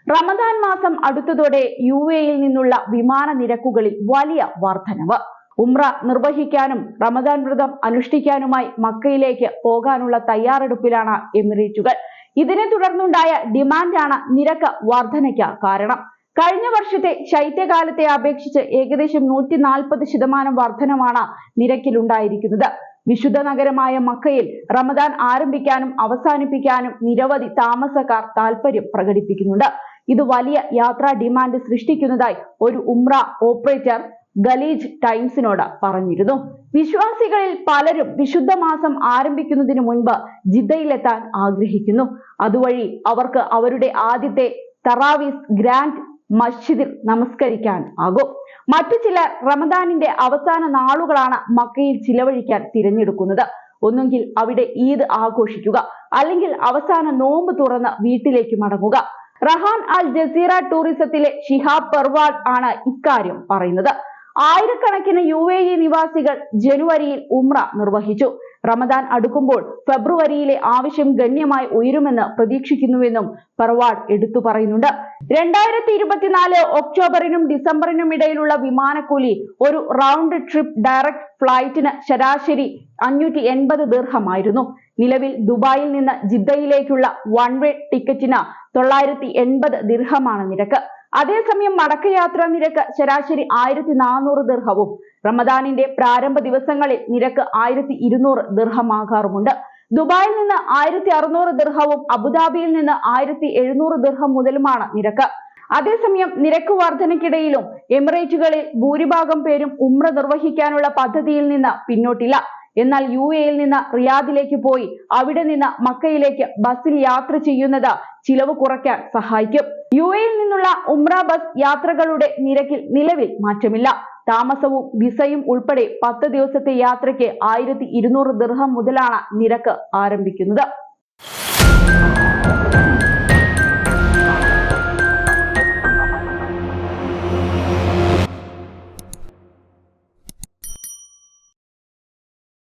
റമദാൻ മാസം അടുത്തതോടെ UAE-യിൽ നിന്നുള്ള വിമാന നിരക്കുകളിൽ വലിയ വർധനവ്. ഉംറ നിർവഹിക്കാനും റമദാൻ വ്രതം അനുഷ്ഠിക്കാനുമായി മക്കയിലേക്ക് പോകാനുള്ള തയ്യാറെടുപ്പിലാണ് എമിറേറ്റുകൾ. ഇതിനെ തുടർന്നുണ്ടായ ഡിമാൻഡാണ് നിരക്ക് വർധനയ്ക്ക് കാരണം. കഴിഞ്ഞ വർഷത്തെ ശൈത്യകാലത്തെ അപേക്ഷിച്ച് ഏകദേശം 140% വർധനമാണ് നിരക്കിലുണ്ടായിരിക്കുന്നത്. വിശുദ്ധ നഗരമായ മക്കയിൽ റമദാൻ ആരംഭിക്കാനും അവസാനിപ്പിക്കാനും നിരവധി താമസക്കാർ താൽപര്യം പ്രകടിപ്പിക്കുന്നുണ്ട്. ഇത് വലിയ യാത്രാ ഡിമാൻഡ് സൃഷ്ടിക്കുന്നതായി ഒരു ഉംറ ഓപ്പറേറ്റർ ഖലീജ് ടൈംസിനോട് പറഞ്ഞിരുന്നു. വിശ്വാസികളിൽ പലരും വിശുദ്ധ മാസം ആരംഭിക്കുന്നതിന് മുൻപ് ജിദ്ദയിലെത്താൻ ആഗ്രഹിക്കുന്നു. അതുവഴി അവർക്ക് അവരുടെ ആദ്യത്തെ തറാവീസ് ഗ്രാൻഡ് മസ്ജിദിൽ നമസ്കരിക്കാൻ ആകും. മറ്റു ചിലർ റമദാനിന്റെ അവസാന നാളുകളാണ് മക്കയിൽ ചിലവഴിക്കാൻ തിരഞ്ഞെടുക്കുന്നത്. ഒന്നുകിൽ അവിടെ ഈദ് ആഘോഷിക്കുക, അല്ലെങ്കിൽ അവസാന നോമ്പ് തുറന്ന് വീട്ടിലേക്ക് മടങ്ങുക. റഹാൻ അൽ ജസീറ ടൂറിസത്തിലെ ഷിഹാബ് പർവാഡ് ആണ് ഇക്കാര്യം പറയുന്നത്. ആയിരക്കണക്കിന് UAE നിവാസികൾ ജനുവരിയിൽ ഉംറ നിർവഹിച്ചു. റമദാൻ അടുക്കുമ്പോൾ ഫെബ്രുവരിയിലെ ആവശ്യം ഗണ്യമായി ഉയരുമെന്ന് പ്രതീക്ഷിക്കുന്നുവെന്നും പർവാഡ് എടുത്തു പറയുന്നുണ്ട്. 2024 ഒക്ടോബറിനും ഡിസംബറിനും ഇടയിലുള്ള വിമാനക്കൂലി ഒരു റൗണ്ട് ട്രിപ്പ് ഡയറക്ട് ഫ്ലൈറ്റിന് ശരാശരി 580 ദിർഹമായിരുന്നു. നിലവിൽ ദുബായിൽ നിന്ന് ജിദ്ദയിലേക്കുള്ള വൺ വേ ടിക്കറ്റിന് 980 ദിർഹമാണ് നിരക്ക്. അതേസമയം മടക്കയാത്രാ നിരക്ക് ശരാശരി 1400 ദിർഹവും. റമദാനിന്റെ പ്രാരംഭ ദിവസങ്ങളിൽ നിരക്ക് 1200 ദിർഹമാകാറുമുണ്ട്. ദുബായിൽ നിന്ന് 1600 ദിർഹവും അബുദാബിയിൽ നിന്ന് 1700 ദിർഹം മുതലുമാണ് നിരക്ക്. അതേസമയം നിരക്ക് വർധനയ്ക്കിടയിലും എമിറേറ്റുകളിൽ ഭൂരിഭാഗം പേരും ഉംറ നിർവഹിക്കാനുള്ള പദ്ധതിയിൽ നിന്ന് പിന്നോട്ടില്ല. എന്നാൽ UAE-യിൽ നിന്ന് റിയാദിലേക്ക് പോയി അവിടെ നിന്ന് മക്കയിലേക്ക് ബസ്സിൽ യാത്ര ചെയ്യുന്നത് ചിലവ് കുറയ്ക്കാൻ സഹായിക്കും. UAE-യിൽ നിന്നുള്ള ഉംറ ബസ് യാത്രകളുടെ നിരക്കിൽ നിലവിൽ മാറ്റമില്ല. താമസവും വിസയും ഉൾപ്പെടെ 10 ദിവസത്തെ യാത്രയ്ക്ക് 1200 ദിർഹം മുതലാണ് നിരക്ക് ആരംഭിക്കുന്നത്.